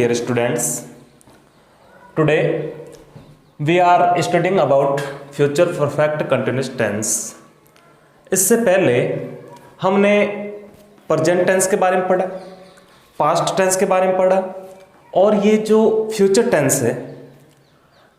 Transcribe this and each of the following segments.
dear students. Today we are studying about future perfect continuous tense. इससे पहले हमने present tense के बारे में पढ़ा, पास्ट टेंस के बारे में पढ़ा और ये जो फ्यूचर टेंस है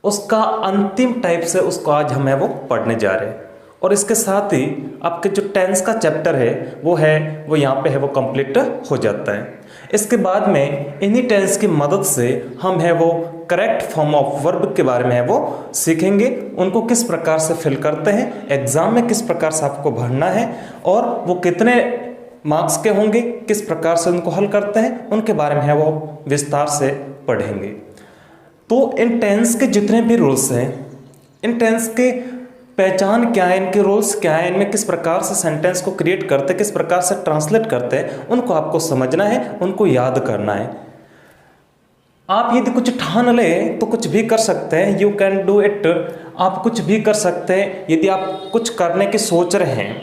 उसका अंतिम टाइप से उसको आज हम वो पढ़ने जा रहे हैं। और इसके साथ ही आपके जो टेंस का चैप्टर है वो यहाँ पे वो कंप्लीट हो जाता है। इसके बाद में इन्हीं टेंस की मदद से हम वो करेक्ट फॉर्म ऑफ वर्ब के बारे में वो सीखेंगे, उनको किस प्रकार से फिल करते हैं, एग्जाम में किस प्रकार से आपको भरना है और वो कितने मार्क्स के होंगे, किस प्रकार से उनको हल करते हैं, उनके बारे में वो विस्तार से पढ़ेंगे। तो इन टेंस के जितने भी रूल्स हैं, इन टेंस के पहचान क्या है, इनके रूल्स क्या है, इनमें किस प्रकार से सेंटेंस को क्रिएट करते हैं, किस प्रकार से ट्रांसलेट करते हैं, उनको आपको समझना है, उनको याद करना है। आप यदि कुछ ठान ले तो कुछ भी कर सकते हैं, यू कैन डू इट। आप कुछ भी कर सकते हैं। यदि आप कुछ करने की सोच रहे हैं,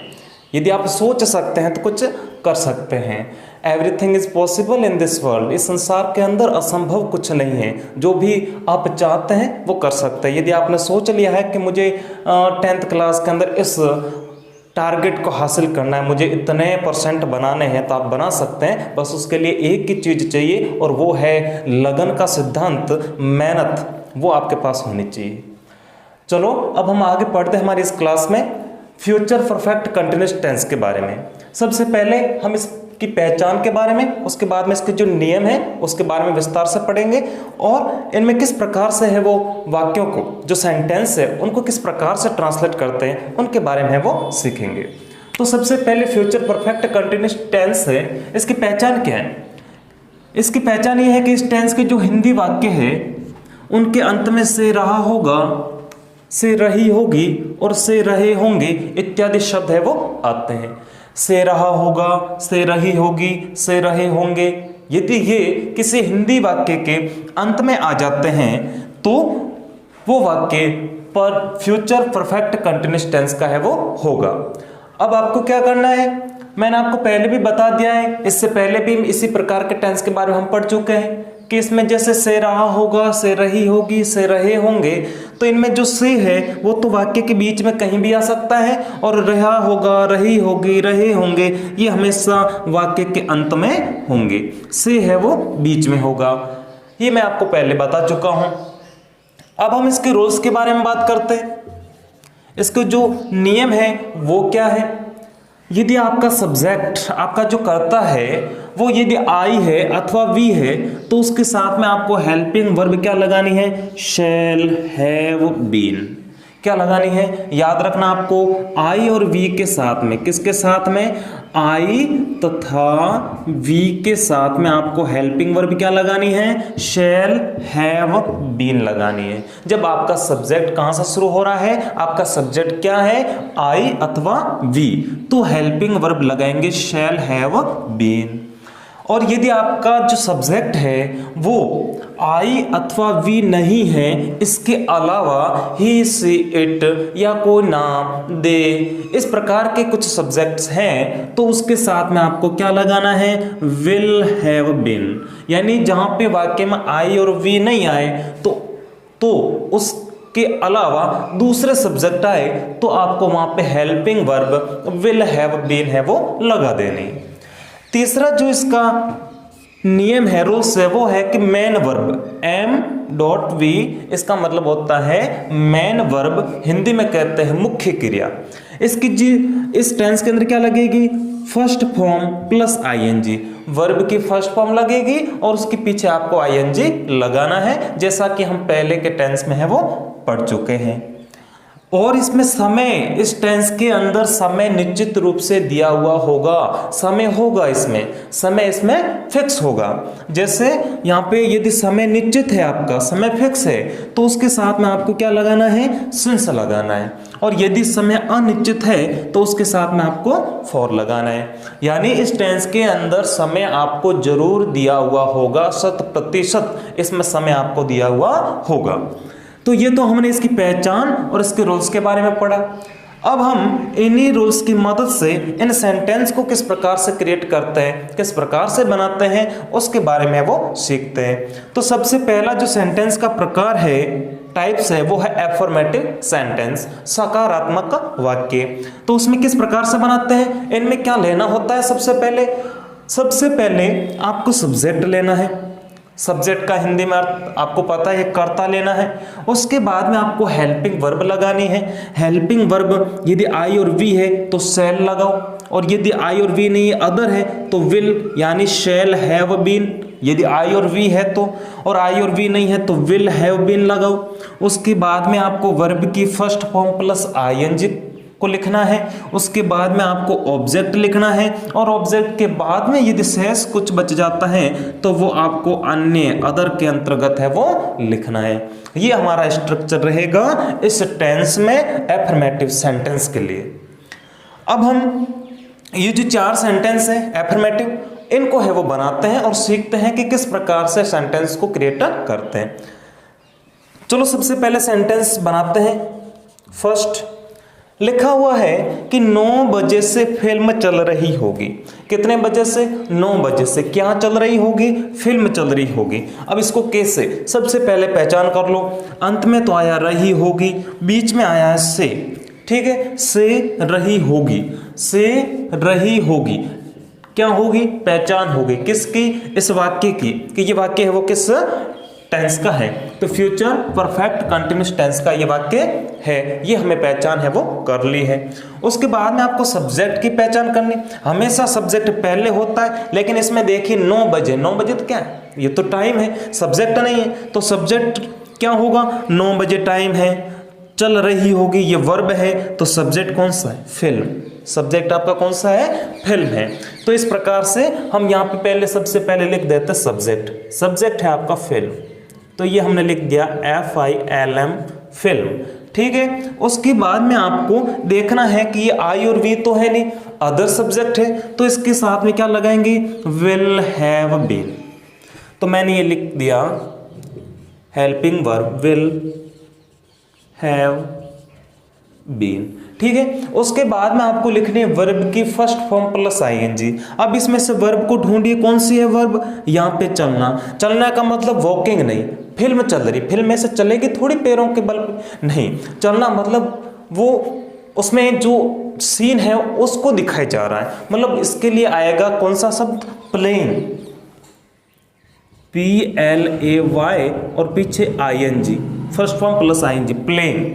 यदि आप सोच सकते हैं तो कुछ कर सकते हैं। Everything is possible in this world. इस संसार के अंदर असंभव कुछ नहीं है। जो भी आप चाहते हैं वो कर सकते हैं। यदि आपने सोच लिया है कि मुझे 10th क्लास के अंदर इस टारगेट को हासिल करना है, मुझे इतने % बनाने हैं, तो आप बना सकते हैं। बस उसके लिए एक ही चीज़ चाहिए और वो है लगन का सिद्धांत, मेहनत, वो आपके पास होनी चाहिए। चलो अब हम आगे पढ़ते हैं हमारी इस क्लास में फ्यूचर परफेक्ट कंटिन्यूअस टेंस के बारे में। सबसे पहले हम इसकी पहचान के बारे में, उसके बाद में इसके जो नियम हैं उसके बारे में विस्तार से पढ़ेंगे और इनमें किस प्रकार से वो वाक्यों को, जो सेंटेंस है उनको किस प्रकार से ट्रांसलेट करते हैं, उनके बारे में वो सीखेंगे। तो सबसे पहले फ्यूचर परफेक्ट कंटिन्यूअस टेंस है, इसकी पहचान क्या है? इसकी पहचान ये है कि इस टेंस के जो हिंदी वाक्य है उनके अंत में से रहा होगा, से रही होगी और से रहे होंगे इत्यादि शब्द वो आते हैं। से रहा होगा, से रही होगी, से रहे होंगे, यदि ये किसी हिंदी वाक्य के अंत में आ जाते हैं तो वो वाक्य पर फ्यूचर परफेक्ट कंटिन्यूअस टेंस का वो होगा। अब आपको क्या करना है, मैंने आपको पहले भी बता दिया है, इससे पहले भी इसी प्रकार के टेंस के बारे में हम पढ़ चुके हैं कि इसमें जैसे से रहा होगा, से रही होगी, से रहे होंगे, तो इनमें जो से है वो तो वाक्य के बीच में कहीं भी आ सकता है और रहा होगा, रही होगी, रहे होंगे ये हमेशा वाक्य के अंत में होंगे। से है वो बीच में होगा, ये मैं आपको पहले बता चुका हूं। अब हम इसके रूल्स के बारे में बात करते हैं। इसके जो नियम है वो क्या है? यदि आपका सब्जेक्ट, आपका जो कर्ता है वो यदि आई है अथवा वी है तो उसके साथ में आपको हेल्पिंग वर्ब क्या लगानी है? शैल, हैव, बीन। क्या लगानी है? याद रखना आपको आई और वी के साथ में, किसके साथ में? आई तथा वी के साथ में आपको हेल्पिंग वर्ब क्या लगानी है? शैल, हैव, बीन लगानी है। जब आपका सब्जेक्ट कहां से शुरू हो रहा है, आपका सब्जेक्ट क्या है? आई अथवा वी, तो हेल्पिंग वर्ब लगाएंगे शैल, हैव, बीन। और यदि आपका जो सब्जेक्ट है वो आई अथवा वी नहीं है, इसके अलावा ही, सी, इट या कोई नाम, दे, इस प्रकार के कुछ सब्जेक्ट्स हैं तो उसके साथ में आपको क्या लगाना है? Will, have, been. यानी जहां पे वाक्य में आई और वी नहीं आए तो उसके अलावा दूसरे सब्जेक्ट आए तो आपको वहां पे helping verb will, have, been वो लगा देनी। तीसरा जो इसका नियम है, रूल्स है, वो है कि मेन वर्ब M.V, इसका मतलब होता है मेन वर्ब, हिंदी में कहते हैं मुख्य क्रिया। इसकी इस टेंस के अंदर क्या लगेगी? First form plus ING। Verb की फर्स्ट फॉर्म लगेगी और उसके पीछे आपको ING लगाना है, जैसा कि हम पहले के टेंस में वो पढ़ चुके हैं। और इसमें समय, इस टेंस के अंदर समय निश्चित रूप से दिया हुआ होगा, समय होगा, इसमें समय इसमें फिक्स होगा। जैसे यहाँ पे यदि समय निश्चित है, आपका समय फिक्स है, तो उसके साथ में आपको क्या लगाना है? सिंस लगाना है। और यदि समय अनिश्चित है तो उसके साथ में आपको फॉर लगाना है। यानी इस टेंस के अंदर समय आपको जरूर दिया हुआ होगा, 100% इसमें समय आपको दिया हुआ होगा। तो ये तो हमने इसकी पहचान और इसके रूल्स के बारे में पढ़ा। अब हम इन्हीं रूल्स की मदद से इन सेंटेंस को किस प्रकार से क्रिएट करते हैं, किस प्रकार से बनाते हैं, उसके बारे में वो सीखते हैं। तो सबसे पहला जो सेंटेंस का प्रकार है, टाइप्स है, वो है एफर्मेटिव सेंटेंस, सकारात्मक वाक्य। तो उसमें किस प्रकार से बनाते हैं, इनमें क्या लेना होता है? सबसे पहले आपको सब्जेक्ट लेना है। सब्जेक्ट का हिंदी में अर्थ आपको पता है, कर्ता लेना है। उसके बाद में आपको हेल्पिंग वर्ब लगानी है। हेल्पिंग वर्ब यदि आई और वी है तो शैल लगाओ, और यदि आई और वी नहीं अदर है तो विल यानी शैल हैव बीन। यदि आई और वी है तो, और आई और वी नहीं है तो विल हैव बीन लगाओ। उसके बाद में आपको वर्ब की फर्स्ट फॉर्म प्लस आईएनजी को लिखना है। उसके बाद में आपको ऑब्जेक्ट लिखना है, और ऑब्जेक्ट के बाद में यदि शेष कुछ बच जाता है तो वो आपको अन्य अदर के अंतर्गत है वो लिखना है। ये हमारा स्ट्रक्चर रहेगा इस टेंस में एफर्मेटिव सेंटेंस के लिए। अब हम ये जो 4 सेंटेंस है एफर्मेटिव, इनको है वो बनाते हैं और सीखते हैं कि किस प्रकार से सेंटेंस को क्रिएट करते हैं। चलो सबसे पहले सेंटेंस बनाते हैं। फर्स्ट लिखा हुआ है कि 9 बजे से फिल्म चल रही होगी। कितने बजे से? 9 बजे से। क्या चल रही होगी? फिल्म चल रही होगी। अब इसको कैसे? सबसे पहले पहचान कर लो। अंत में तो आया रही होगी, बीच में आया है से, ठीक है, से रही होगी। से रही होगी क्या होगी? पहचान होगी किसकी? इस वाक्य की, कि ये वाक्य है वो किस टेंस का है। तो फ्यूचर परफेक्ट कंटिन्यूअस टेंस का ये वाक्य है, ये हमें पहचान है वो कर ली है। उसके बाद में आपको सब्जेक्ट की पहचान करनी। हमेशा सब्जेक्ट पहले होता है, लेकिन इसमें देखिए 9 बजे, 9 बजे तो क्या है? ये तो टाइम है, सब्जेक्ट नहीं है। तो सब्जेक्ट क्या होगा? 9 बजे टाइम है। चल रही होगी ये वर्ब है, तो सब्जेक्ट कौन सा है? फिल्म। सब्जेक्ट आपका कौन सा है? फिल्म है। तो इस प्रकार से हम यहाँ पे पहले सबसे पहले लिख देते हैं सब्जेक्ट। सब्जेक्ट है आपका फिल्म, तो ये हमने लिख दिया FILM फिल्म, ठीक है। उसके बाद में आपको देखना है कि ये आई और वी तो है नहीं, अदर सब्जेक्ट है, तो इसके साथ में क्या लगाएंगे? Will have been. तो मैंने ये लिख दिया helping verb will have been, ठीक है। उसके बाद में आपको लिखनी है वर्ब की फर्स्ट फॉर्म प्लस आईएनजी। अब इसमें से वर्ब को ढूंढिए, कौन सी है वर्ब? यहाँ पे चलना। चलना का मतलब वॉकिंग नहीं, फिल्म चल रही, फिल्म में से चलेगी थोड़ी पैरों के बल पे, नहीं। चलना मतलब वो उसमें जो सीन है उसको दिखाया जा रहा है, मतलब इसके लिए आएगा कौन सा शब्द? प्लेइंग, PLAY और पीछे I N G, first form plus I N G, playing.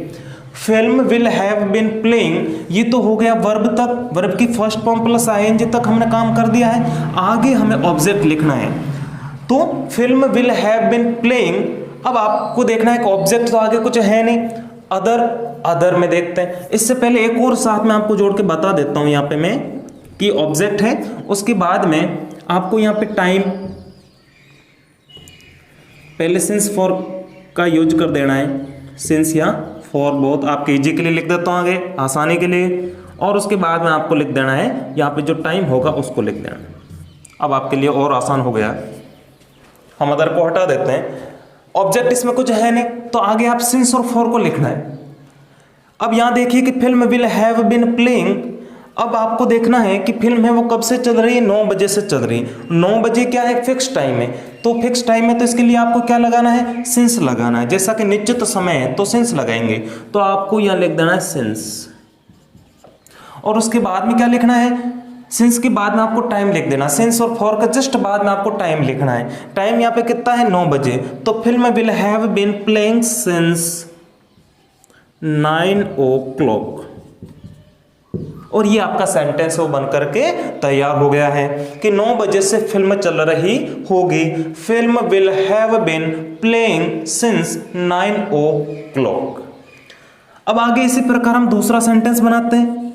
Film will have been playing, ये तो हो गया वर्ब तक, वर्ब की फर्स्ट फॉर्म प्लस आईएनजी तक हमने काम कर दिया है। आगे हमें ऑब्जेक्ट लिखना है, तो film will have been playing. अब आपको देखना है कि ऑब्जेक्ट तो आगे कुछ है नहीं, अदर में देखते हैं। इससे पहले एक और साथ में आपको जोड़ के बता देता हूं यहाँ पे मैं कि ऑब्जेक्ट है। उसके बाद में आपको यहाँ पे टाइम, पहले सिंस फॉर का यूज कर देना है, सिंस या फॉर बोथ, आपके इजी के लिए लिख देता हूँ आगे, आसानी के लिए। और उसके बाद में आपको लिख देना है यहाँ पे जो टाइम होगा उसको लिख देना है। अब आपके लिए और आसान हो गया, हम अदर को हटा देते हैं। ऑब्जेक्ट इसमें कुछ है नहीं, तो आगे आप सिंस और फॉर को लिखना है। अब यहाँ देखिए कि film will have been playing. अब आपको देखना है कि फिल्म है वो कब से चल रही है? 9 बजे से चल रही है। 9 बजे क्या है? फिक्स टाइम है। तो फिक्स टाइम है तो इसके लिए आपको क्या लगाना है? सिंस लगाना है। जैसा कि निश्चित समय है तो सिंस लगाएंगे, तो आपको यहाँ लिख देना है सिंस। और उसके बाद में क्या लिखना है? सिंस के बाद में आपको टाइम लिख देना। सिंस और फॉर का जस्ट बाद में आपको टाइम लिखना है। टाइम यहाँ पे कितना है? 9 बजे। तो film will have been playing since 9 o'clock। और ये आपका सेंटेंस वो बन करके तैयार हो गया है कि 9 बजे से फिल्म चल रही होगी। Film will have been playing since 9 o'clock। अब आगे इसी प्रकार हम दूसरा सेंटेंस बनाते हैं,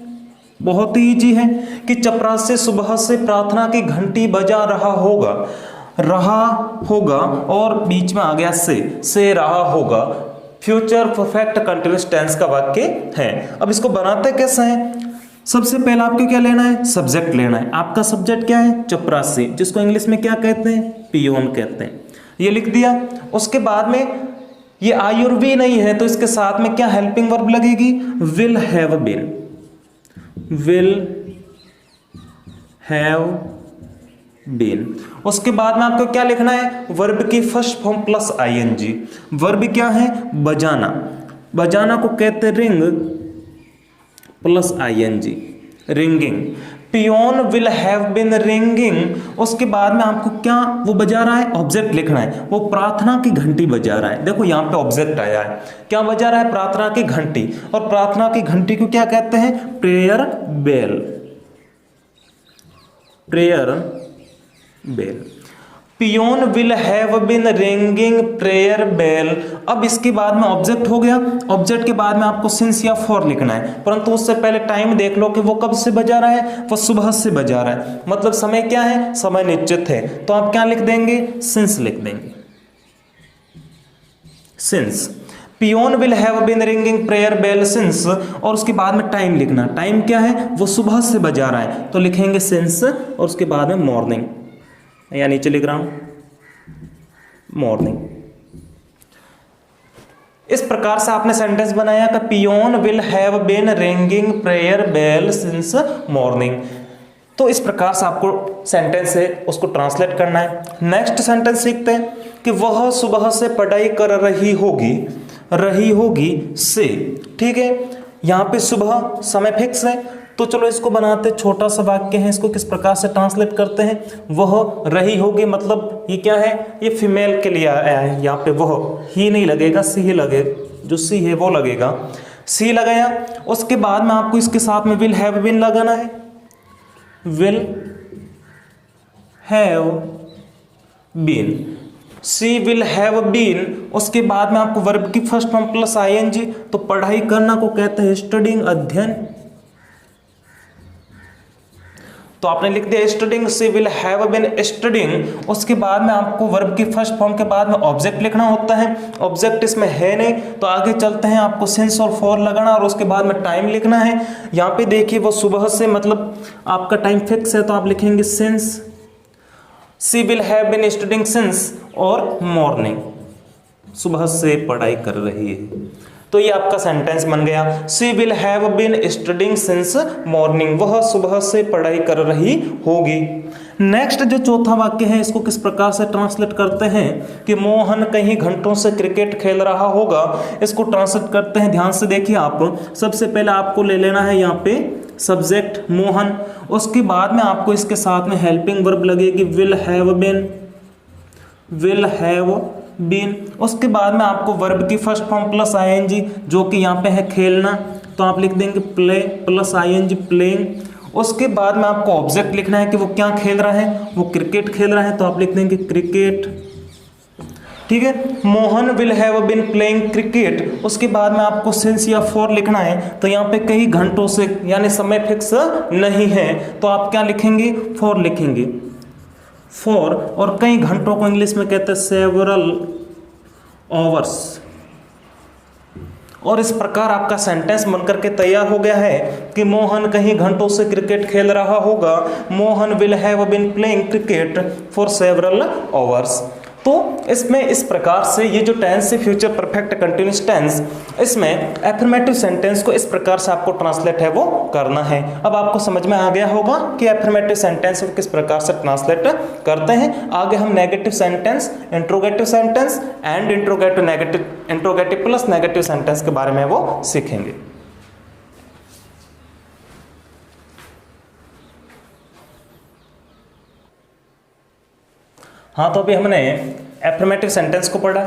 बहुत ही इजी है कि चपरासी सुबह से प्रार्थना की घंटी बजा रहा होगा और बीच में आ गया से रहा होगा। फ्यूचर परफेक्ट कंटीन्यूअस टेंस का वाक्य है। अब इसको बनाते कैसे हैं? सबसे पहले आपको क्या लेना है? सब्जेक्ट लेना है। आपका सब्जेक्ट क्या है? चपरासी, जिसको इंग्लिश में क्या कहते हैं? पियोन कहते हैं। ये लिख दिया। उसके बाद में ये आई और वी नहीं है तो इसके साथ में क्या हेल्पिंग वर्ब लगेगी? Will have been. Will have been. उसके बाद में आपको क्या लिखना है, वर्ब की first form plus I N G. Verb क्या है, बजाना, बजाना को कहते ring plus I N G, ringing. Peon will have been ringing, उसके बाद में आपको क्या वो बजा रहा है, ऑब्जेक्ट लिखना है, वो प्रार्थना की घंटी बजा रहा है। देखो यहाँ पे ऑब्जेक्ट आया है, क्या बजा रहा है, प्रार्थना की घंटी। और प्रार्थना की घंटी को क्या कहते हैं, prayer bell, prayer bell. Peon will have been ringing prayer bell. अब इसके बाद में ऑब्जेक्ट हो गया, ऑब्जेक्ट के बाद में आपको सिंस या फॉर लिखना है, परंतु उससे पहले टाइम देख लो कि वो कब से बजा रहा है, वो सुबह से बजा रहा है, मतलब समय क्या है, समय निश्चित है, तो आप क्या लिख देंगे, सिंस लिख देंगे, since. Peon will have been ringing prayer bell since, और उसके बाद में टाइम लिखना, टाइम क्या है, वो सुबह से बजा रहा है, तो लिखेंगे सिंस, और उसके बाद में मॉर्निंग, या नीचे लिख रहा हूं मॉर्निंग। इस प्रकार से आपने सेंटेंस बनाया कि peon will have been ringing prayer bell since morning. तो इस प्रकार से आपको सेंटेंस है उसको ट्रांसलेट करना है। नेक्स्ट सेंटेंस सीखते हैं कि वह सुबह से पढ़ाई कर रही होगी, रही होगी से, ठीक है। यहां पे सुबह समय फिक्स है, तो चलो इसको बनाते, छोटा सा वाक्य है, इसको किस प्रकार से ट्रांसलेट करते हैं, वह रही होगी, मतलब ये क्या है, ये फीमेल के लिए आया है, यहाँ पे वह ही नहीं लगेगा, सी ही लगे, जो सी है वो लगेगा, सी लगाया। उसके बाद में आपको इसके साथ में विल हैव बीन लगाना है, will have been, she will have been. उसके बाद में आपको वर्ब की फर्स्ट फॉर्म प्लस आईएनजी, तो पढ़ाई करना को कहते हैं स्टडिंग, अध्ययन, तो आपने लिख दिया studying, she will have been studying. उसके बाद में आपको वर्ब की फर्स्ट फॉर्म के बाद में ऑब्जेक्ट लिखना होता है, ऑब्जेक्ट इसमें है नहीं, तो आगे चलते हैं, आपको सिंस और फॉर लगाना, और उसके बाद में टाइम लिखना है। यहाँ पे देखिए वो सुबह से, मतलब आपका टाइम फिक्स है, तो आप लिखेंगे since, she will have been studying since, और मॉर्निंग, सुबह से पढ़ाई कर रही है। तो ये आपका सेंटेंस बन गया, she will have been studying since morning, वह सुबह से पढ़ाई कर रही होगी। नेक्स्ट जो चौथा वाक्य है, इसको किस प्रकार से ट्रांसलेट करते हैं कि मोहन कहीं घंटों से क्रिकेट खेल रहा होगा। इसको ट्रांसलेट करते हैं, ध्यान से देखिए आप। सबसे पहले आपको ले लेना है यहाँ पे सब्जेक्ट मोहन, उसके बाद में आपको इसके साथ में हेल्पिंग वर्ब लगेगी will have been, will have been. उसके बाद में आपको वर्ब की फर्स्ट फॉर्म प्लस आईएनजी, जो कि यहाँ पे है खेलना, तो आप लिख देंगे प्ले प्लस आईएनजी, प्लेइंग। उसके बाद में आपको ऑब्जेक्ट लिखना है कि वो क्या खेल रहा है, वो क्रिकेट खेल रहा है, तो आप लिख देंगे क्रिकेट, ठीक है। Mohan will have been playing cricket. उसके बाद में आपको सिंस या फॉर लिखना है, तो यहाँ पे कई घंटों से, यानी समय फिक्स नहीं है, तो आप क्या लिखेंगे, फॉर लिखेंगे, फॉर। और कई घंटों को इंग्लिश में कहते हैं सेवरल आवर्स। और इस प्रकार आपका सेंटेंस बनकर के तैयार हो गया है कि मोहन कहीं घंटों से क्रिकेट खेल रहा होगा, Mohan will have been playing cricket for several hours. तो इसमें इस प्रकार से ये जो टेंस है फ्यूचर परफेक्ट कंटिन्यूअस टेंस, इसमें एफर्मेटिव सेंटेंस को इस प्रकार से आपको ट्रांसलेट है वो करना है। अब आपको समझ में आ गया होगा कि एफर्मेटिव सेंटेंस को किस प्रकार से ट्रांसलेट करते हैं। आगे हम negative sentence, interrogative sentence and interrogative negative, interrogative plus negative sentence के बारे में वो सीखेंगे। हाँ, तो अभी हमने एफर्मेटिव सेंटेंस को पढ़ा।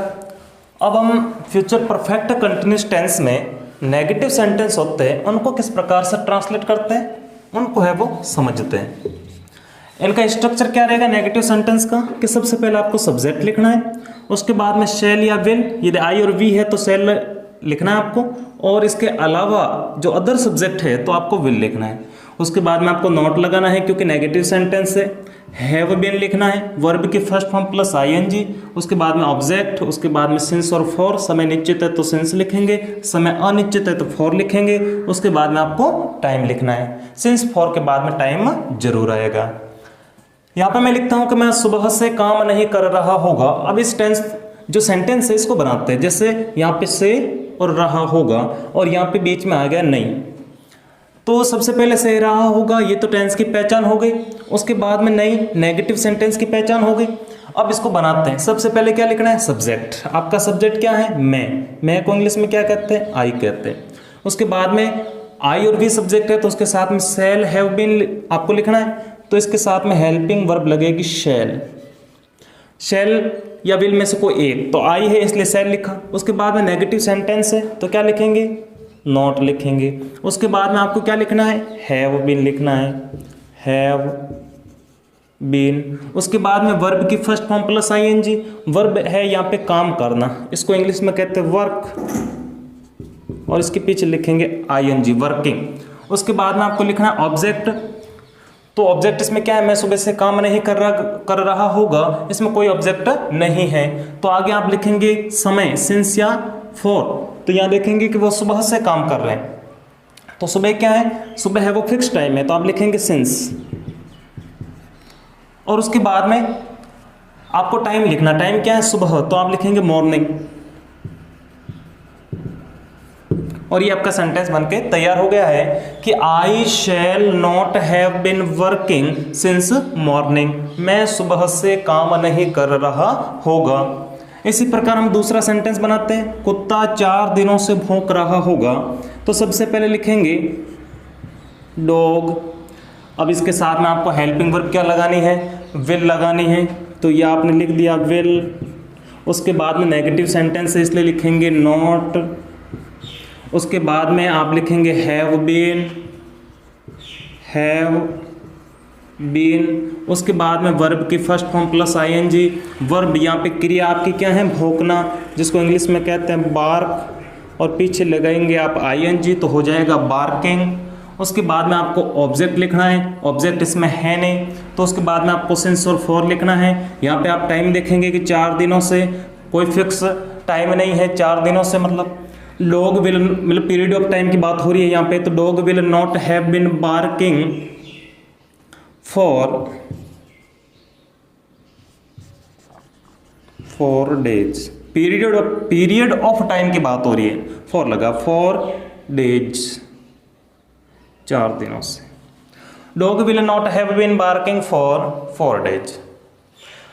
अब हम फ्यूचर परफेक्ट कंटिन्यूअस टेंस में नेगेटिव सेंटेंस होते हैं, उनको किस प्रकार से ट्रांसलेट करते हैं, उनको है वो समझते हैं। इनका स्ट्रक्चर क्या रहेगा नेगेटिव सेंटेंस का, कि सबसे पहले आपको सब्जेक्ट लिखना है, उसके बाद में शैल या विल, यदि आई और वी है तो शैल लिखना है आपको, और इसके अलावा जो अदर सब्जेक्ट है तो आपको विल लिखना है। उसके बाद में आपको नोट लगाना है क्योंकि नेगेटिव सेंटेंस है, हैव बीन लिखना है, वर्ब की फर्स्ट फॉर्म प्लस आईएनजी, उसके बाद में ऑब्जेक्ट, उसके बाद में सिंस और फॉर। समय निश्चित है तो सिंस लिखेंगे, समय अनिश्चित है तो फॉर लिखेंगे। उसके बाद में आपको टाइम लिखना है, सिंस फॉर के बाद में टाइम जरूर आएगा। यहाँ पे मैं लिखता हूँ कि मैं सुबह से काम नहीं कर रहा होगा। अब इस टेंस जो सेंटेंस है इसको बनाते हैं, जैसे यहाँ पे से और रहा होगा, और यहाँ पे बीच में आ गया नहीं। तो सबसे पहले सही रहा होगा, ये तो टेंस की पहचान हो गई। उसके बाद में नई नेगेटिव सेंटेंस की पहचान हो गई। अब इसको बनाते हैं। सबसे पहले क्या लिखना है, सब्जेक्ट। आपका सब्जेक्ट क्या है, मैं को इंग्लिश में क्या कहते हैं, आई कहते हैं। उसके बाद में आई और वी सब्जेक्ट है, तो उसके साथ में शैल हैव बीन आपको लिखना है, तो इसके साथ में हेल्पिंग वर्ब लगेगी शैल। शैल या विल में से कोई एक, तो आई है इसलिए शैल लिखा। उसके बाद में नेगेटिव सेंटेंस है तो क्या लिखेंगे, नॉट लिखेंगे। उसके बाद में आपको क्या लिखना है, हैव बीन लिखना है, हैव बीन। उसके बाद में वर्ब की first form plus I N G. Verb है यहाँ पे काम करना, इसको इंग्लिश में कहते हैं वर्क, और इसके पीछे लिखेंगे आईएनजी, वर्किंग। उसके बाद में आपको लिखना है ऑब्जेक्ट। तो ऑब्जेक्ट इसमें क्या है, मैं सुबह से काम नहीं कर रहा होगा, इसमें कोई ऑब्जेक्ट नहीं है। तो आगे आप लिखेंगे समय, सिंस या फॉर। तो यहाँ देखेंगे कि वो सुबह से काम कर रहे हैं, तो सुबह क्या है, सुबह है वो फिक्स टाइम है, तो आप लिखेंगे सिंस। और उसके बाद में आपको टाइम लिखना, टाइम क्या है, सुबह, तो आप लिखेंगे मॉर्निंग। और ये आपका सेंटेंस बनके तैयार हो गया है कि I shall not have been working since morning. मैं सुबह से काम नहीं कर रहा होगा। इसी प्रकार हम दूसरा सेंटेंस बनाते हैं, कुत्ता 4 दिनों से भौंक रहा होगा। तो सबसे पहले लिखेंगे डॉग। अब इसके साथ में आपको हेल्पिंग वर्ब क्या लगानी है, विल लगानी है, तो ये आपने लिख दिया विल। उसके बाद में नेगेटिव सेंटेंस है इसलिए लिखेंगे नॉट। उसके बाद में आप लिखेंगे हैव बीन, हैव बीन। उसके बाद में वर्ब की first form plus I N G. Verb यहाँ पे क्रिया आपकी क्या है, भौंकना, जिसको इंग्लिश में कहते हैं बार्क, और पीछे लगाएंगे आप आईएनजी तो हो जाएगा बार्किंग। उसके बाद में आपको ऑब्जेक्ट लिखना है, ऑब्जेक्ट इसमें है नहीं, तो उसके बाद में आपको सिंस और फॉर लिखना है। यहाँ पे आप टाइम देखेंगे कि 4 दिनों से, कोई फिक्स टाइम नहीं है, 4 दिनों से मतलब डॉग विल, मतलब पीरियड ऑफ टाइम की बात हो रही है यहाँ पे। तो dog will not have bin barking for days. Period of time की बात हो रही है, फॉर लगा, फॉर डेज, 4 दिनों से। Dog will not have bin barking for 4 days.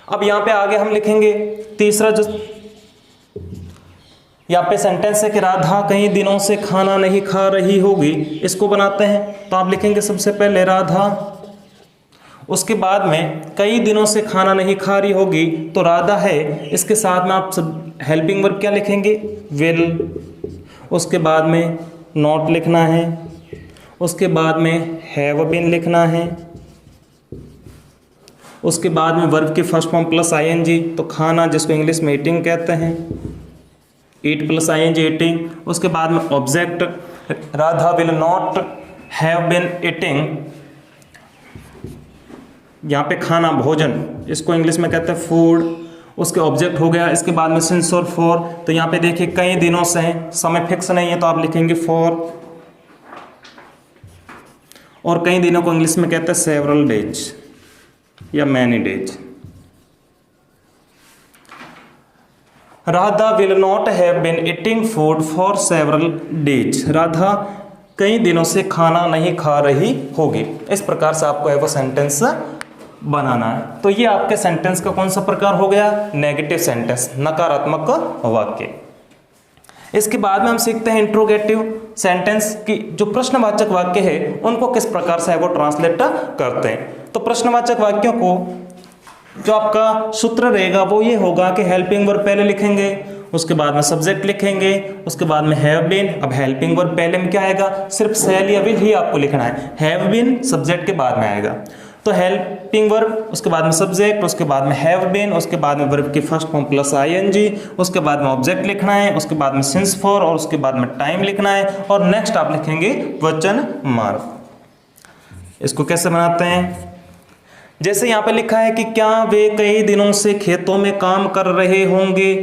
अब यहाँ पे आगे हम लिखेंगे तीसरा जो यहाँ पे सेंटेंस है कि राधा कई दिनों से खाना नहीं खा रही होगी, इसको बनाते हैं। तो आप लिखेंगे सबसे पहले राधा, उसके बाद में कई दिनों से खाना नहीं खा रही होगी, तो राधा है, इसके साथ में आप सब हेल्पिंग वर्ब क्या लिखेंगे, विल। उसके बाद में नॉट लिखना है, उसके बाद में हैव बीन लिखना है, उसके बाद में वर्ब की फर्स्ट फॉर्म प्लस आईएनजी, तो खाना जिसको इंग्लिश में ईटिंग कहते हैं, ईट प्लस आईएनजी ईटिंग। उसके बाद में object, Radha will not have been eating, यहाँ पे खाना, भोजन, इसको इंग्लिश में कहते हैं फूड। उसके ऑब्जेक्ट हो गया। इसके बाद में सिंस और फॉर, तो यहाँ पे देखिए कई दिनों से है, समय फिक्स नहीं है, तो आप लिखेंगे फॉर। और कई दिनों को इंग्लिश में कहते हैं सेवरल डेज या many days. Radha will not have been eating food for several days. Radha कई दिनों से खाना नहीं खा रही होगी। इस प्रकार से आपको वो सेंटेंस बनाना है। तो ये आपके सेंटेंस का कौन सा प्रकार हो गया, नेगेटिव सेंटेंस, नकारात्मक वाक्य। इसके बाद में हम सीखते हैं इंट्रोगेटिव सेंटेंस की जो प्रश्नवाचक वाक्य है उनको किस प्रकार से वो ट्रांसलेट करते हैं। तो प्रश्नवाचक वाक्यों को जो आपका सूत्र रहेगा वो ये होगा कि हेल्पिंग वर्ब पहले लिखेंगे, उसके बाद में सब्जेक्ट लिखेंगे, उसके बाद में हैव बीन। अब हेल्पिंग वर्ब पहले में क्या आएगा, सिर्फ शैल या विल ही आपको लिखना है, हैव बीन सब्जेक्ट के बाद में आएगा। तो हेल्पिंग वर्ब, उसके बाद में सब्जेक्ट, उसके बाद में हैव बीन, उसके बाद में वर्ब की फर्स्ट फॉर्म प्लस आईएनजी, उसके बाद में ऑब्जेक्ट लिखना है, उसके बाद में सिंस फॉर, और उसके बाद में टाइम लिखना है, और नेक्स्ट आप लिखेंगे वचन मार्ग। इसको कैसे बनाते हैं, जैसे यहाँ पे लिखा है कि क्या वे कई दिनों से खेतों में काम कर रहे होंगे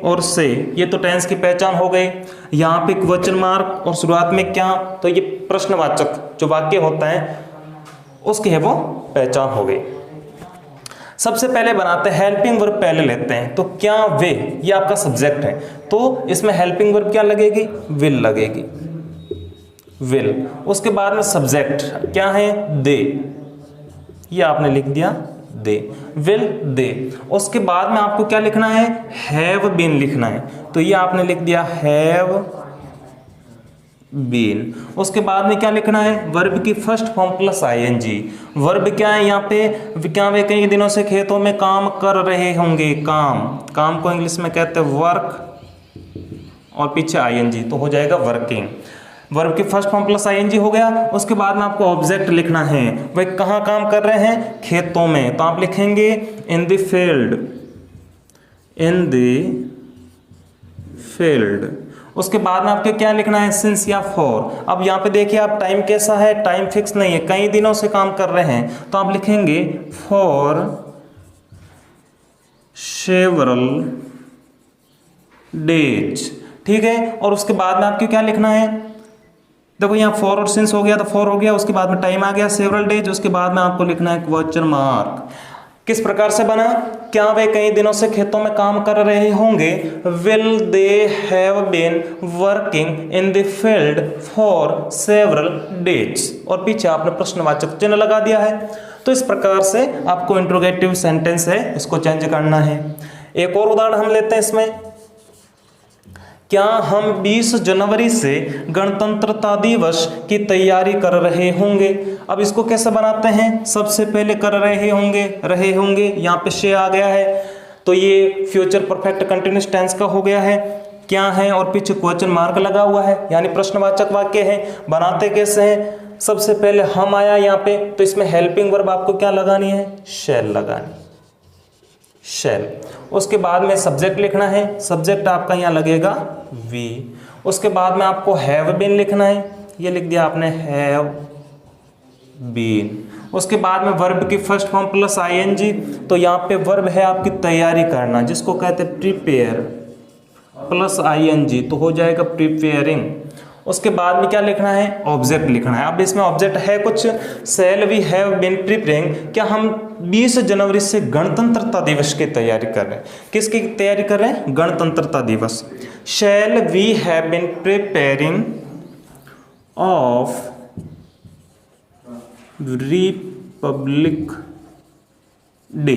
और से, ये तो टेंस की पहचान हो गई। यहाँ पे क्वेश्चन मार्क और शुरुआत में क्या, तो ये प्रश्नवाचक जो वाक्य होता है उसकी है वो पहचान हो गई। सबसे पहले बनाते हैं हेल्पिंग वर्ब पहले लेते हैं। तो क्या वे, ये आपका सब्जेक्ट है, तो इसमें हेल्पिंग वर्ब क्या लगेगी, विल लगेगी। विल। उसके बाद में सब्जेक्ट क्या है, दे, ये आपने लिख दिया दे, विल दे। उसके बाद में आपको क्या लिखना है, हैव बीन लिखना है, तो ये आपने लिख दिया हैव बीन। उसके बाद में क्या लिखना है, वर्ब की first form plus I N G. Verb क्या है यहाँ पे, क्या वे कई दिनों से खेतों में काम कर रहे होंगे, काम को इंग्लिश में कहते हैं वर्क, और पीछे आईएनजी तो हो जाएगा वर्किंग। वर्ब की फर्स्ट फॉर्म प्लस आईएनजी हो गया। उसके बाद में आपको ऑब्जेक्ट लिखना है, वे कहाँ काम कर रहे हैं, खेतों में, तो आप लिखेंगे इन the field, in the field. उसके बाद में आपको क्या लिखना है, सिंस या फॉर। अब यहाँ पे देखिए आप टाइम कैसा है, टाइम फिक्स नहीं है, कई दिनों से काम कर रहे हैं, तो आप लिखेंगे फॉर सेवरल डेज, ठीक है। और उसके बाद में आपको क्या लिखना है, देखो यहाँ फॉर और सिंस हो गया तो फॉर हो गया, उसके बाद में टाइम आ गया सेवरल डेज, उसके बाद में आपको लिखना है क्वेश्चन मार्क। किस प्रकार से बना, क्या वे कई दिनों से खेतों में काम कर रहे होंगे, will they have been working in the field for several days, और पीछे आपने प्रश्नवाचक चिन्ह लगा दिया है। तो इस प्रकार से आपको इंट्रोगेटिव सेंटेंस है, इसको चेंज करना है। एक और उदाहरण हम लेते हैं इसमें, क्या हम 20 जनवरी से गणतंत्रता दिवस की तैयारी कर रहे होंगे। अब इसको कैसे बनाते हैं, सबसे पहले कर रहे होंगे यहाँ पे से आ गया है, तो ये फ्यूचर परफेक्ट कंटिन्यूअस टेंस का हो गया है, क्या है, और पीछे क्वेश्चन मार्क लगा हुआ है, यानी प्रश्नवाचक वाक्य है। बनाते कैसे हैं, सबसे पहले हम आया यहाँ पे, तो इसमें हेल्पिंग वर्ब आपको क्या लगानी है, शैल लगानी, शैल। उसके बाद में सब्जेक्ट लिखना है, सब्जेक्ट आपका यहाँ लगेगा वी। उसके बाद में आपको हैव बीन लिखना है, ये लिख दिया आपने हैव बीन। उसके बाद में वर्ब की फर्स्ट फॉर्म प्लस आईएनजी, तो यहाँ पे वर्ब है आपकी तैयारी करना, जिसको कहते हैं प्रिपेयर, प्लस आईएनजी तो हो जाएगा प्रिपेयरिंग। उसके बाद में क्या लिखना है, ऑब्जेक्ट लिखना है। अब इसमें ऑब्जेक्ट है कुछ, shall we have been preparing, क्या हम 20 जनवरी से गणतंत्रता दिवस की तैयारी कर रहे हैं। किसकी तैयारी कर रहे हैं, गणतंत्रता दिवस। Shall we have been preparing of republic day.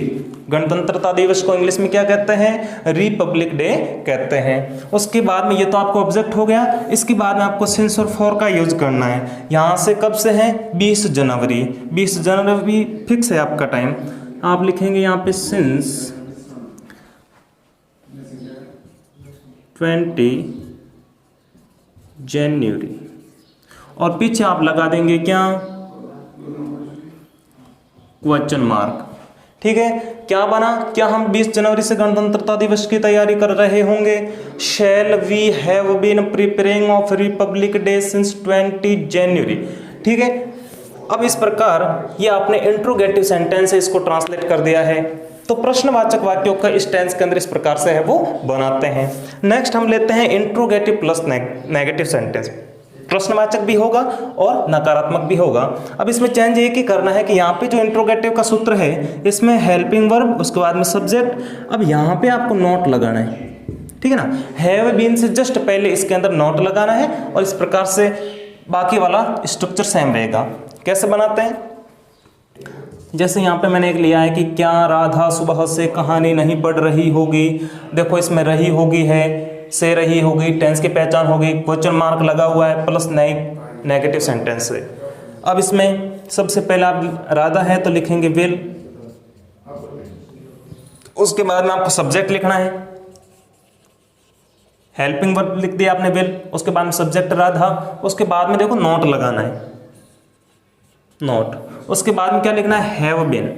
गणतंत्रता दिवस को इंग्लिश में क्या कहते हैं, रिपब्लिक डे कहते हैं। उसके बाद में ये तो आपको ऑब्जेक्ट हो गया। इसके बाद में आपको सिंस और फॉर का यूज करना है। यहां से कब से है, 20 जनवरी, 20 जनवरी फिक्स है आपका टाइम, आप लिखेंगे यहाँ पे सिंस 20 जनवरी, और पीछे आप लगा देंगे क्या, क्वेश्चन मार्क, ठीक है। क्या बना, क्या हम 20 जनवरी से गणतंत्रता दिवस की तैयारी कर रहे होंगे। Shall we have been preparing of republic day since 20 January, ठीक है। अब इस प्रकार ये आपने इंट्रोगेटिव सेंटेंस है, इसको ट्रांसलेट कर दिया है। तो प्रश्नवाचक वाक्यों का इस टेंस के अंदर इस प्रकार से है वो बनाते हैं। नेक्स्ट हम लेते हैं इंट्रोगेटिव प्लस नेगेटिव सेंटेंस। प्रश्नवाचक भी होगा और नकारात्मक भी होगा। अब इसमें चेंज एक ही करना है कि यहाँ पे जो इंट्रोगेटिव का सूत्र है, इसमें हेल्पिंग वर्ब, उसके बाद में सब्जेक्ट। अब यहाँ पे आपको नॉट लगाना है, ठीक है ना। हैव बीन से जस्ट पहले इसके अंदर नॉट लगाना है, और इस प्रकार से बाकी वाला स्ट्रक्चर सेम रहेगा। कैसे बनाते हैं, जैसे यहाँ पे मैंने एक लिया है कि क्या राधा सुबह से कहानी नहीं पढ़ रही होगी। देखो इसमें रही होगी है, से रही होगी, टेंस की पहचान होगी, क्वेश्चन मार्क लगा हुआ है, प्लस नेगेटिव सेंटेंस है। अब इसमें सबसे पहला राधा है तो लिखेंगे विल। उसके बाद में आपको सब्जेक्ट लिखना है, हेल्पिंग वर्ब लिख दिया आपने विल, उसके बाद में सब्जेक्ट राधा, उसके बाद में देखो नॉट लगाना है, नॉट। उसके बाद में क्या लिखना है, हैव बीन,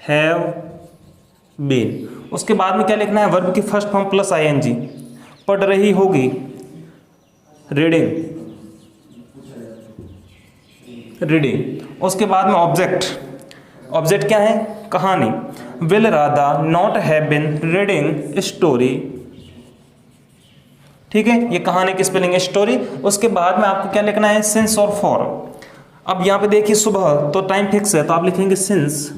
हैव बीन। उसके बाद में क्या लिखना है, वर्ब की फर्स्ट फॉर्म प्लस आईएनजी, पढ़ रही होगी, रीडिंग, रीडिंग। उसके बाद में ऑब्जेक्ट, ऑब्जेक्ट क्या है, कहानी, will Radha not have been reading story, ठीक है। ये कहानी की स्पेलिंग है स्टोरी। उसके बाद में आपको क्या लिखना है, सिंस और फॉर। अब यहाँ पे देखिए सुबह तो टाइम फिक्स है, तो आप लिखेंगे सिंस,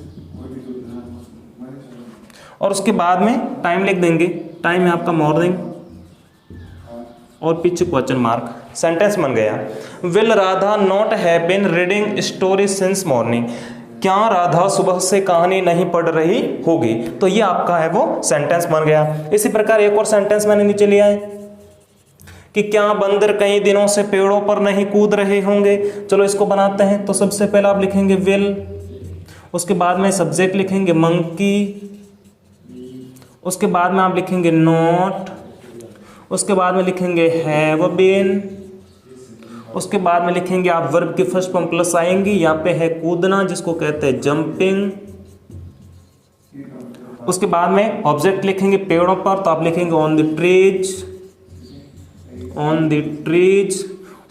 और उसके बाद में टाइम लिख देंगे, टाइम है आपका मॉर्निंग, और पीछे क्वेश्चन मार्क, सेंटेंस बन गया। Will Radha not have been reading story since morning, क्या राधा सुबह से कहानी नहीं पढ़ रही होगी, तो ये आपका है वो सेंटेंस बन गया। इसी प्रकार एक और सेंटेंस मैंने नीचे लिया है कि क्या बंदर कई दिनों से पेड़ों पर नहीं कूद रहे होंगे। चलो इसको बनाते हैं। तो सबसे पहले आप लिखेंगे विल, उसके बाद में सब्जेक्ट लिखेंगे मंकी, उसके बाद में आप लिखेंगे नॉट, उसके बाद में लिखेंगे हैव बीन, उसके बाद में लिखेंगे आप वर्ब की फर्स्ट फॉर्म प्लस आएंगी, यहाँ पे है कूदना जिसको कहते हैं जंपिंग। उसके बाद में ऑब्जेक्ट लिखेंगे पेड़ों पर, तो आप लिखेंगे on the trees, on the trees.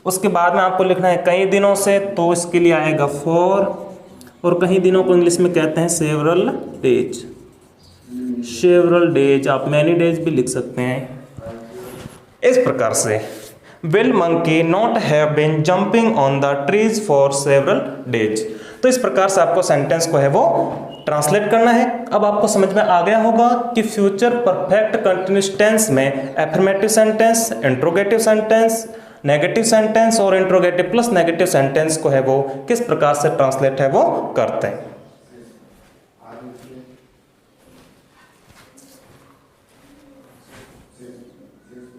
उसके बाद में आपको लिखना है कई दिनों से, तो इसके लिए आएगा फॉर, और कई दिनों को इंग्लिश में कहते हैं सेवरल डेज, सेवरल डेज। आप मैनी डेज भी लिख सकते हैं। इस प्रकार से will monkey not have been jumping on the trees for several days. तो इस प्रकार से आपको सेंटेंस को है वो ट्रांसलेट करना है। अब आपको समझ में आ गया होगा कि फ्यूचर परफेक्ट कंटिन्यूअस टेंस में affirmative sentence, interrogative sentence, negative sentence और इंट्रोगेटिव प्लस नेगेटिव सेंटेंस को है वो किस प्रकार से ट्रांसलेट है वो करते हैं।